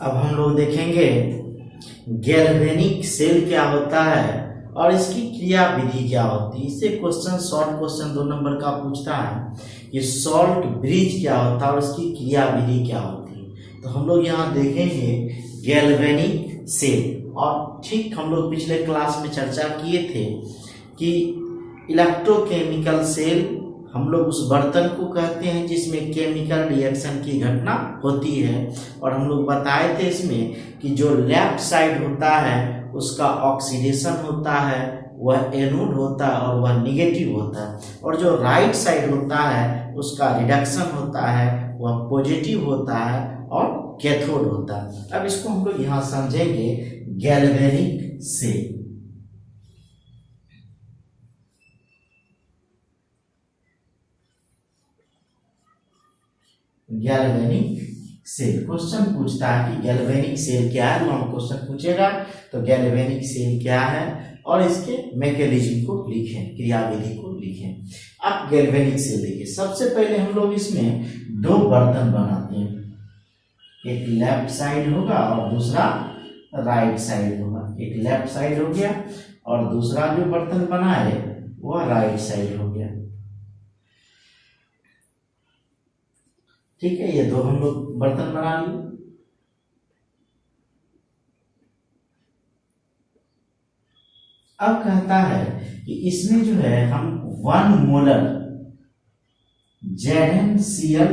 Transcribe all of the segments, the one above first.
अब हम लोग देखेंगे गैल्वेनिक सेल क्या होता है और इसकी क्रिया विधि क्या होती है। इससे क्वेश्चन, शॉर्ट क्वेश्चन 2 नंबर का पूछता है कि सॉल्ट ब्रिज क्या होता है और इसकी क्रिया विधि क्या होती है। तो हम लोग यहाँ देखेंगे गैल्वेनिक सेल। और ठीक हम लोग पिछले क्लास में चर्चा किए थे कि इलेक्ट्रोकेमिकल सेल हम लोग उस बर्तन को कहते हैं जिसमें केमिकल रिएक्शन की घटना होती है। और हम लोग बताए थे इसमें कि जो लेफ्ट साइड होता है उसका ऑक्सीडेशन होता है, वह एनोड होता है और वह निगेटिव होता है, और जो राइट साइड होता है उसका रिडक्शन होता है, वह पॉजिटिव होता है और कैथोड होता है। अब इसको हम लोग यहाँ समझेंगे galvanic cell. Galvanic cell question पूछता है कि गैल्वेनिक सेल क्या है। तो हम क्वेश्चन पूछेगा तो गैल्वेनिक सेल क्या है और इसके मैकेनिज्म को लिखें, क्रियाविधि को लिखें। अब गैल्वेनिक सेल देखिए, सबसे पहले हम लोग इसमें 2 बर्तन बनाते हैं, एक लेफ्ट साइड होगा और दूसरा राइट साइड होगा। एक लेफ्ट साइड हो गया और दूसरा जो बर्तन बनाए वह राइट साइड हो गया। ठीक है, ये 2 हम लोग बर्तन बना लिए। अब कहता है कि इसमें जो है हम 1 मोलर ZnCl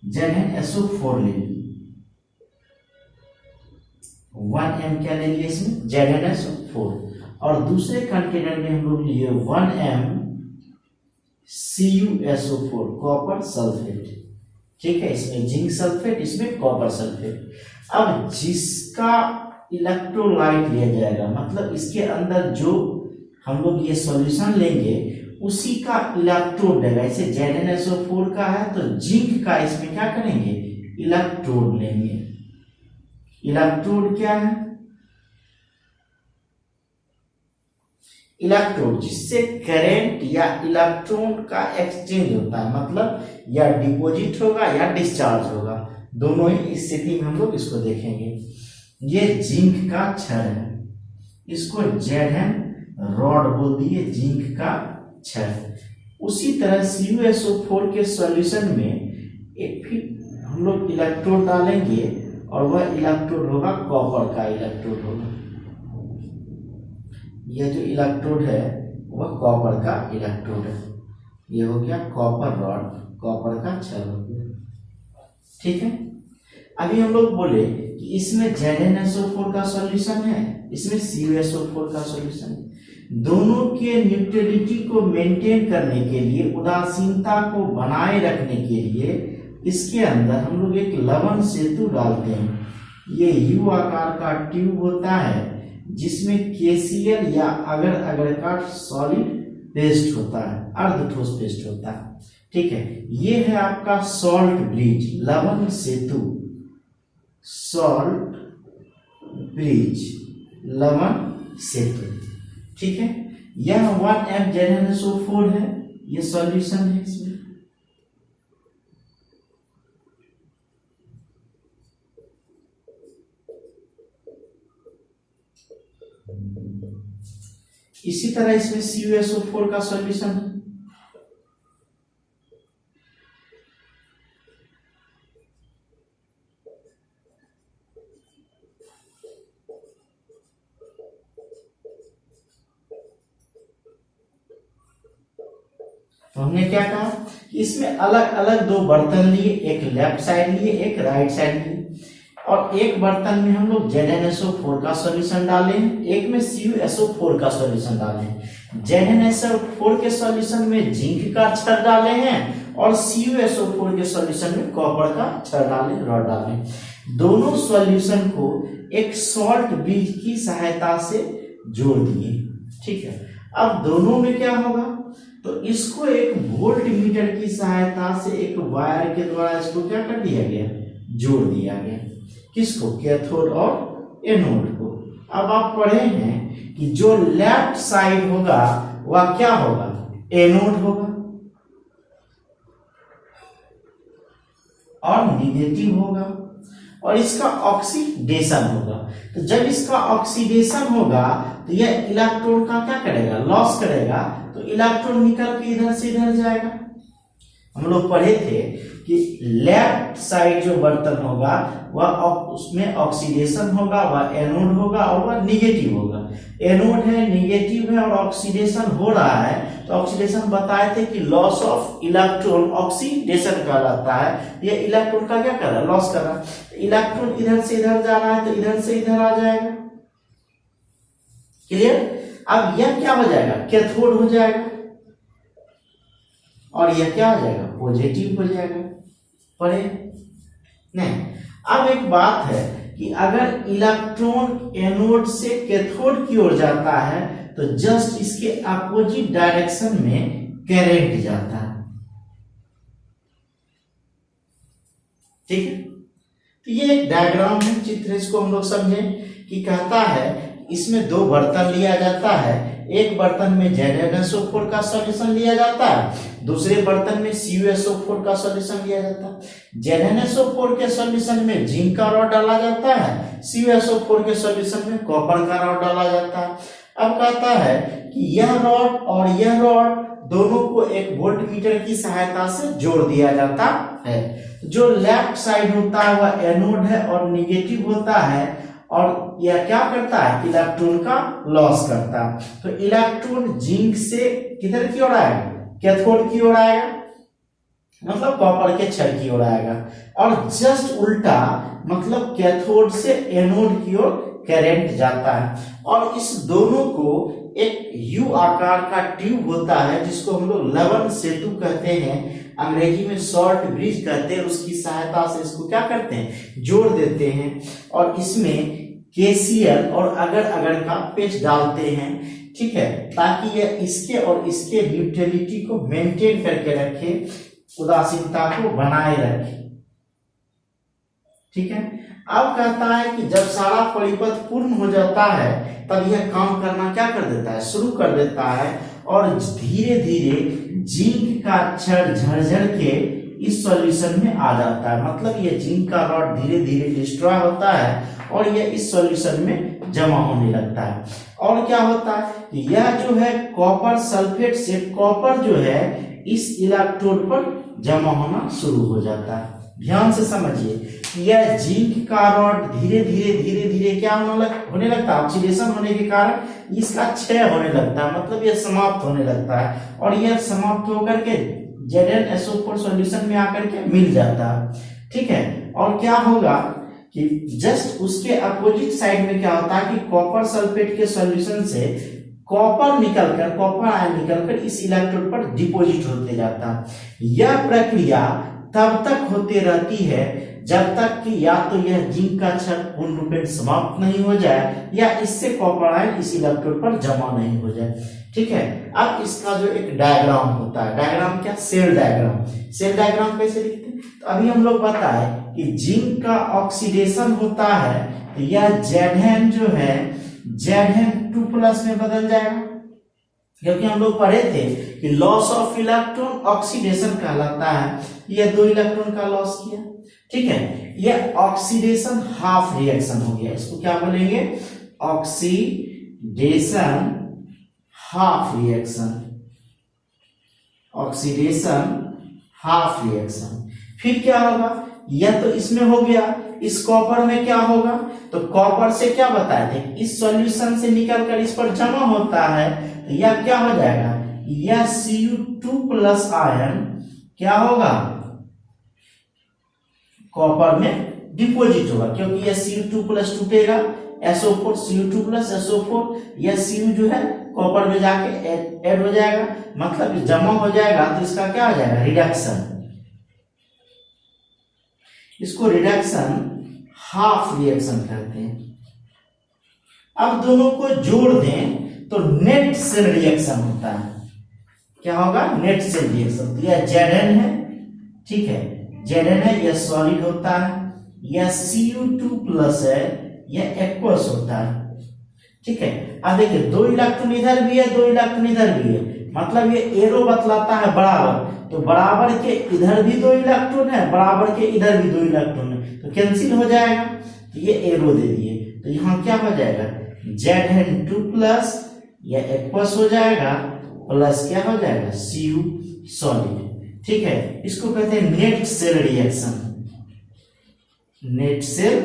ZnSO4 ले लिए। 1 m क्या ले लिए इसमें ZnSO4, और दूसरे कंटेनर में हम लोग लिए 1 m CuSO4 कॉपर सल्फेट। ठीक है, इसमें जिंक सल्फेट, इसमें कॉपर सल्फेट। अब जिसका इलेक्ट्रोलाइट लिया जाएगा, मतलब इसके अंदर जो हम लोग ये सॉल्यूशन लेंगे उसी का इलेक्ट्रोड देगा। इसे ZnSO4 का है तो जिंक का इसमें क्या करेंगे, इलेक्ट्रोड लेंगे। इलेक्ट्रोड क्या है, इलेक्ट्रोड जिससे करंट या इलेक्ट्रॉन का एक्सचेंज होता है, मतलब या डिपॉजिट होगा या डिस्चार्ज होगा, दोनों ही स्थिति में हम लोग इसको देखेंगे। ये जिंक का छड़ है, इसको Zn रॉड बोल दिए, जिंक का छड़। उसी तरह CuSO4 के सॉल्यूशन में एक फिर हम लोग इलेक्ट्रोड डालेंगे और वह इलेक्ट्रोड होगा कॉपर का इलेक्ट्रोड होगा। यह जो इलेक्ट्रोड है वह कॉपर का इलेक्ट्रोड है। ये हो गया कॉपर रॉड, कॉपर का छड़ हो गया। ठीक है, अभी हम लोग बोले कि इसमें ZnSO4 का सॉल्यूशन है, इसमें CuSO4 का सॉल्यूशन है। दोनों के न्यूट्रलिटी को मेंटेन करने के लिए, उदासीनता को बनाए रखने के लिए इसके अंदर हम लोग एक लवण सेतु डालते हैं। ये U आकार का ट्यूब होता है जिसमें KCl या अगर अगर का सॉलिड पेस्ट होता है, अर्धठोस पेस्ट होता है। ठीक है, ये है आपका सॉल्ट ब्रिज, लवण सेतु, सॉल्ट ब्रिज, लवण सेतु। ठीक है, यह 1 m ZnSO4 है, ये सॉल्यूशन है इसमें। इसी तरह इसमें CuSO4 का सॉल्यूशन है। तो हमने क्या कहा कि इसमें अलग अलग 2 बर्तन लिए, एक लेफ्ट साइड लिए, एक राइट साइड लिए, और एक बर्तन में हम लोग ZnSO4 का सॉल्यूशन डाले, एक में CuSO4 का सॉल्यूशन डाले। ZnSO4 के सॉल्यूशन में जिंक का छड़ डाले हैं और CuSO4 के सॉल्यूशन में कॉपर का छड़ डाले, रॉड डाले। दोनों सॉल्यूशन को एक सॉल्ट ब्रिज की सहायता से जोड़ दिए। ठीक है, अब दोनों में क्या होगा, तो इसको एक वोल्ट मीटर की सहायता से एक वायर के द्वारा इसको क्या कर दिया गया, जोड़ दिया गया। किसको, कैथोड और एनोड को। अब आप पढ़े हैं कि जो लेफ्ट साइड होगा वह क्या होगा, एनोड होगा, और निगेटिव होगा और इसका ऑक्सीडेशन होगा। तो जब इसका ऑक्सीडेशन होगा तो यह इलेक्ट्रॉन का क्या करेगा, लॉस करेगा। तो इलेक्ट्रॉन निकल के इधर से इधर जाएगा। हम लोग पढ़े थे कि लेफ्ट साइड जो बर्तन होगा वह उसमें ऑक्सीडेशन होगा, वह एनोड होगा और वह निगेटिव होगा। एनोड है, निगेटिव है और ऑक्सीडेशन हो रहा है। तो ऑक्सीडेशन बताए थे कि लॉस ऑफ इलेक्ट्रॉन ऑक्सीडेशन कहलाता है। ये इलेक्ट्रॉन का क्या कर रहा है, लॉस कर रहा है। इलेक्ट्रॉन इधर से इधर जा रहा है तो इधर से इधर आ जाएगा। क्लियर। अब यह क्या हो जाएगा, कैथोड हो जाएगा और यह क्या हो जाएगा, पॉजिटिव हो जाएगा। पढ़े नहीं। अब एक बात है कि अगर इलेक्ट्रॉन एनोड से कैथोड की ओर जाता है तो जस्ट इसके अपोजिट डायरेक्शन में करंट जाता है। ठीक है। तो ये एक डायग्राम है, चित्र, इसको हम लोग समझें कि कहता है इसमें दो बर्तन लिया जाता है। एक बर्तन में ZnSO4 का सॉल्यूशन लिया जाता है, दूसरे बर्तन में CuSO4 का सॉल्यूशन लिया जाता है। ZnSO4 के सॉल्यूशन में जिंक का रॉड डाला जाता है, CuSO4 के सॉल्यूशन में कॉपर का रॉड डाला जाता है। अब कहता है कि यह रॉड और यह रॉड दोनों को एक वोल्टमीटर की सहायता से जोड़ दिया जाता है। जो लेफ्ट साइड होता है वह एनोड है और निगेटिव होता है और यह क्या करता है, इलेक्ट्रॉन का लॉस करता है। तो इलेक्ट्रॉन जिंक से किधर की ओर आएगा, कैथोड की ओर आएगा, मतलब कॉपर के छड़ की ओर आएगा। और जस्ट उल्टा, मतलब कैथोड से एनोड की ओर करंट जाता है। और इस दोनों को एक यू आकार का ट्यूब होता है जिसको हम लोग लवण सेतु कहते हैं, अंग्रेजी में शॉर्ट ब्रिज कहते हैं। उसकी सहायता से इसको क्या करते हैं, जोड़ देते हैं और इसमें KCl और अगर अगर का पेच डालते हैं। ठीक है, ताकि यह इसके और इसके न्यूट्रलिटी को मेंटेन करके रखे, उदासीनता को बनाए रखे। ठीक है। अब कहता है कि जब सारा परिपथ पूर्ण हो जाता है तब यह काम करना क्या कर देता है, शुरू कर देता है और धीरे धीरे जिंक का छड़ झरझर के इस सॉल्यूशन में आ जाता है। मतलब यह जिंक का रॉड धीरे धीरे डिस्ट्रॉय होता है और यह इस सॉल्यूशन में जमा होने लगता है। और क्या होता है, यह जो है कॉपर सल्फेट से कॉपर जो है इस इलेक्ट्रोड पर जमा होना शुरू हो जाता है। ध्यान से समझिए, यह जिंक का रॉड धीरे धीरे क्या होने लगता है, ऑक्सीडेशन होने के कारण इसका क्षय होने लगता है, मतलब यह समाप्त होने लगता है और यह समाप्त होकर के ZnSO4 सॉल्यूशन में आकर के मिल जाता है। ठीक है। और क्या होगा कि जस्ट उसके अपोजिट साइड में क्या होता है कि कॉपर सल्फेट के सॉल्यूशन से कॉपर आयन निकलकर इस इलेक्ट्रोड पर डिपॉजिट होते जाता है। यह प्रक्रिया तब तक होती रहती है जब तक कि या तो यह जिंक का छड़ पूर्ण रूप से समाप्त नहीं हो जाए या इससे कॉपर आयन इस इलेक्ट्रोड पर जमा नहीं हो जाए। ठीक है। अब इसका जो एक डायग्राम होता है, डायग्राम क्या, सेल डायग्राम। सेल डायग्राम कैसे लिखते हैं, तो अभी हम लोग बताए कि जिंक का ऑक्सीडेशन होता है तो यह Zn जो है Zn2+ में बदल जाएगा, क्योंकि हम लोग पढ़े थे कि लॉस ऑफ इलेक्ट्रॉन ऑक्सीडेशन कहलाता है। यह 2 इलेक्ट्रॉन का लॉस किया। ठीक है। यह ऑक्सीडेशन हाफ रिएक्शन हो गया। इसको क्या बोलेंगे, oxidation half reaction, oxidation half reaction. फिर क्या होगा, यह तो इसमें हो गया, इस कॉपर में क्या होगा, तो कॉपर से क्या बताए थे, इस सॉल्यूशन से निकलकर इस पर जमा होता है तो यह क्या हो जाएगा, यह Cu2+ आयन क्या होगा, कॉपर में डिपॉजिट होगा, क्योंकि यह Cu2+ टूटेगा, SO4 Cu2+ SO4, यह Cu जो है कॉपर में जाके ऐड हो जाएगा, मतलब जमा हो जाएगा तो इसका क्या हो जाएगा, रिडक्शन। इसको रिडक्शन हाफ रिएक्शन कहते हैं। अब दोनों को जोड़ दें तो नेट सेल रिएक्शन होता है। क्या होगा, नेट सेल रिएक्शन। तो यह Zn है, ठीक है, Zn है, यह सॉलिड होता है, यह Cu2+ है, यह एक्वस होता है। ठीक है। अब देखिए 2 इलेक्ट्रॉन इधर भी है, 2 इलेक्ट्रॉन इधर भी है, मतलब ये एरो बतलाता है बराबर। तो बराबर के इधर भी 2 इलेक्ट्रॉन है, बराबर के इधर भी 2 इलेक्ट्रॉन है, तो कैंसिल हो जाएगा। तो ये एरो दे दिए, तो यहाँ क्या हो जाएगा Zn2 प्लस या एक्वस हो जाएगा प्लस क्या हो जाएगा Cu सॉलिड। ठीक है, इसको कहते हैं net cell reaction. Net cell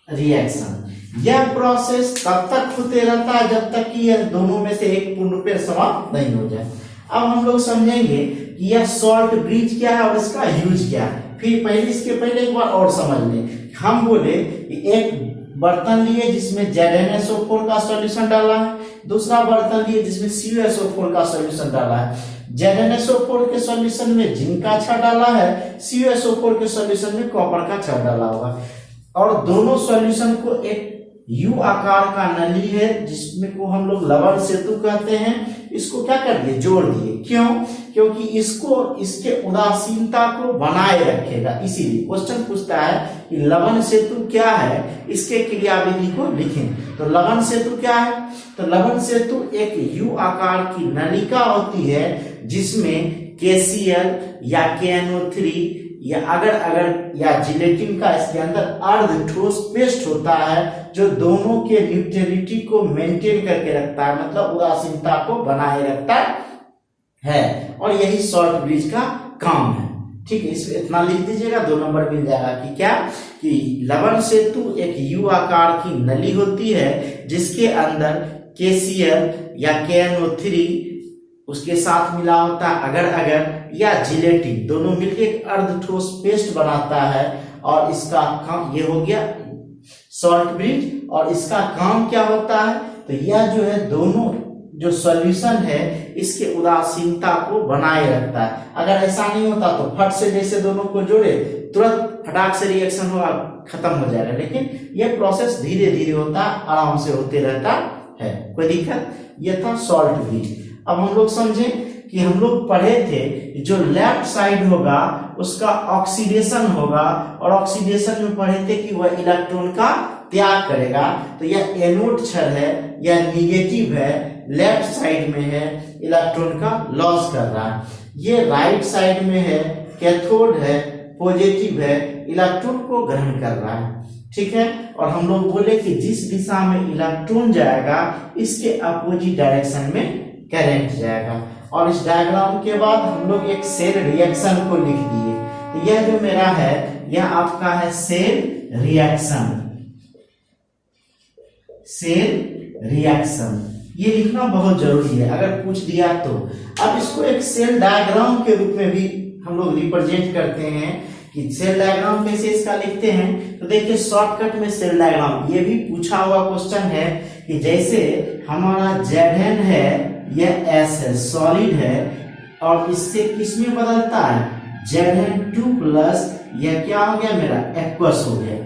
reaction यह प्रोसेस तब तक होते रहता है जब तक कि यह दोनों में से एक पूर्ण रूप से समाप्त नहीं हो जाए। अब हम लोग समझेंगे कि यह सॉल्ट ब्रिज क्या है और इसका यूज क्या है। फिर इसके पहले एक बार और समझ लें। हम बोले कि एक बर्तन लिए जिसमें ZnSO4 का सॉल्यूशन डाला है, दूसरा बर्तन लिए जिसमें CuSO4 का सॉल्यूशन डाला है। ZnSO4 के सॉल्यूशन में जिंक का छड़ डाला है, CuSO4 के सॉल्यूशन में कॉपर का छड़ डाला हुआ है, और दोनों सॉल्यूशन को एक यू आकार का नली है जिसमें को हम लोग लवण सेतु कहते हैं, इसको क्या कर दिए जोड़ दिए। क्यों? क्योंकि इसको इसके उदासीनता को बनाए रखेगा। इसीलिए क्वेश्चन पूछता है कि लवण सेतु क्या है, इसके क्रियाविधि को लिखें। तो लवण सेतु क्या है? तो लवण सेतु एक यू आकार की नलिका होती है जिसमें KCl या KNO3 या अगर या जिलेटिन का इसके अंदर अर्ध ठोस पेस्ट होता है जो दोनों के न्यूट्रलिटी को मेंटेन करके रखता है, मतलब उदासीनता को बनाए रखता है, और यही सॉल्ट ब्रिज का काम है। ठीक है, इसमें इतना लिख दीजिएगा, 2 नंबर मिल जाएगा कि क्या कि लवण सेतु एक यू आकार की नली होती है जिसके अंदर KCl या KNO3 उसके साथ मिला होता है अगर या जिलेटिन, दोनों मिलकर एक अर्ध ठोस पेस्ट बनाता है, और इसका काम ये हो गया सॉल्ट ब्रिज। और इसका काम क्या होता है? तो यह जो है दोनों जो सॉल्यूशन है इसके उदासीनता को बनाए रखता है। अगर ऐसा नहीं होता तो फट से जैसे दोनों को जोड़े तुरंत फटाक से रिएक्शन होगा, खत्म हो जाएगा, लेकिन यह प्रोसेस धीरे धीरे होता है, आराम से होते रहता है, कोई दिक्कत। यह था सॉल्ट ब्रिज। अब हम लोग समझें कि हम लोग पढ़े थे जो लेफ्ट साइड होगा उसका ऑक्सीडेशन होगा, और ऑक्सीडेशन में पढ़े थे कि वह इलेक्ट्रॉन का त्याग करेगा। तो यह एनोड क्षण है, यह निगेटिव है, लेफ्ट साइड में है, इलेक्ट्रॉन का लॉस कर रहा है। ये राइट साइड में है, कैथोड है, पॉजिटिव है, इलेक्ट्रॉन को ग्रहण कर रहा है। ठीक है, और हम लोग बोले कि जिस दिशा में इलेक्ट्रॉन जाएगा इसके अपोजिट डायरेक्शन में करंट जाएगा। और इस डायग्राम के बाद हम लोग एक सेल रिएक्शन को लिख दिए। तो यह जो मेरा है यह आपका है सेल रिएक्शन। सेल रिएक्शन ये लिखना बहुत जरूरी है, अगर पूछ दिया तो। अब इसको एक सेल डायग्राम के रूप में भी हम लोग रिप्रेजेंट करते हैं कि सेल डायग्राम कैसे इसका लिखते हैं। तो देखिए शॉर्टकट में सेल डायग्राम ये भी पूछा हुआ क्वेश्चन है कि जैसे हमारा Zn है यह S है, सॉलिड है, और इससे किसमें बदलता है Zn2 प्लस यह क्या हो गया मेरा एक्वस हो गया।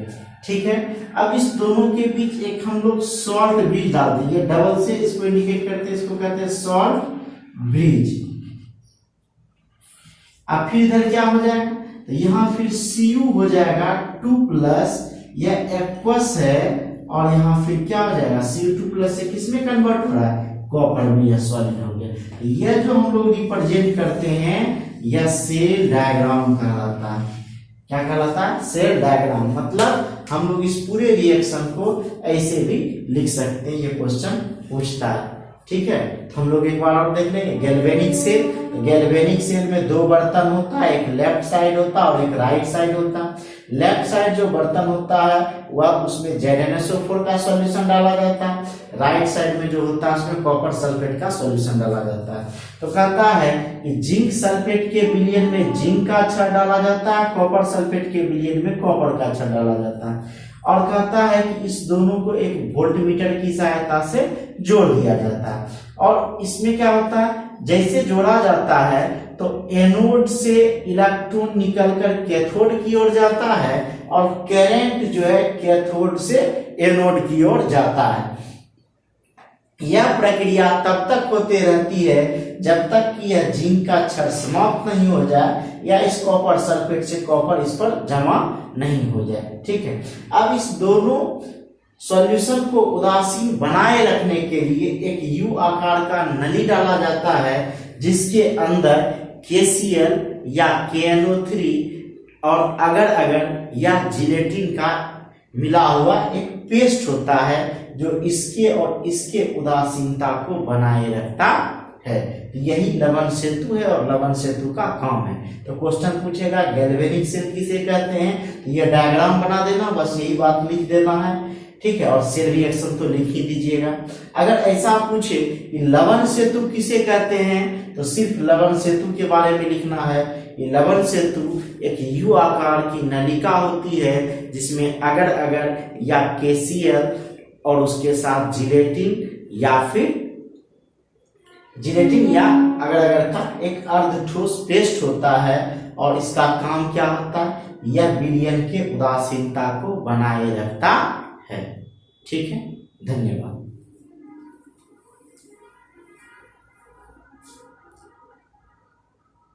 ठीक है, अब इस दोनों के बीच एक हम लोग सॉल्ट ब्रिज डाल देंगे, डबल से इसको इंडिकेट करते हैं, इसको कहते हैं सॉल्ट ब्रिज। अब फिर इधर क्या हो जाएगा? तो यहाँ फिर Cu हो जाएगा 2 प्लस यह एक्वस है, और यहाँ फिर क्या हो जाएगा Cu2 प्लस से किसमें कन्वर्ट हो रहा है कॉपर में, यह सॉलिड हो गया। यह जो हम लोग रिप्रेजेंट करते हैं यह सेल डायग्राम कहलाता है। क्या कहलाता है? Cell diagram. मतलब हम लोग इस पूरे रिएक्शन को ऐसे भी लिख सकते हैं, ये क्वेश्चन पूछता है। ठीक है, तो हम लोग एक बार और देख लेंगे गैल्वेनिक सेल। तो गैल्वेनिक सेल में 2 बर्तन होता है, एक लेफ्ट साइड होता है और एक राइट साइड होता है। लेफ्ट साइड जो बर्तन होता है वह उसमें ZnSO4 का सॉल्यूशन डाला जाता है, राइट साइड में जो होता है उसमें कॉपर सल्फेट का सॉल्यूशन डाला जाता है। तो कहता है कि जिंक सल्फेट के विलयन में जिंक का अक्षर डाला जाता है, कॉपर सल्फेट के विलयन में कॉपर का अक्षर डाला जाता है, और कहता है कि इस दोनों को एक वोल्टमीटर की सहायता से जोड़ दिया जाता है। और इसमें क्या होता है, जैसे जोड़ा जाता है तो एनोड से इलेक्ट्रॉन निकलकर कैथोड की ओर जाता है, और करंट जो है कैथोड से एनोड की ओर जाता है। यह प्रक्रिया तब तक होती रहती है जब तक कि यह जिंक का क्षण समाप्त नहीं हो जाए या इस कॉपर सल्फेट से कॉपर इस पर जमा नहीं हो जाए। ठीक है, अब इस दोनों सॉल्यूशन को उदासीन बनाए रखने के लिए एक यू आकार का नली डाला जाता है जिसके अंदर KCl या KNO3 और अगर अगर या जिलेटिन का मिला हुआ एक पेस्ट होता है जो इसके और इसके उदासीनता को बनाए रखता है। तो यही लवण सेतु है और लवण सेतु का काम है। तो क्वेश्चन पूछेगा गैल्वेनिक सेल किसे कहते हैं, तो ये डायग्राम बना देना, बस यही बात लिख देना है, ठीक है। और सेल रिएक्शन तो लिख ही दीजिएगा। अगर ऐसा पूछे कि लवण सेतु किसे कहते हैं, तो सिर्फ लवण सेतु के बारे में लिखना है। ये लवण सेतु एक यू आकार की नलिका होती है जिसमें अगर अगर या KCl और उसके साथ जिलेटिन या अगर अगर का एक अर्धठोस पेस्ट होता है और इसका काम क्या होता है, यह विलयन के उदासीनता को बनाए रखता है। ठीक है, धन्यवाद।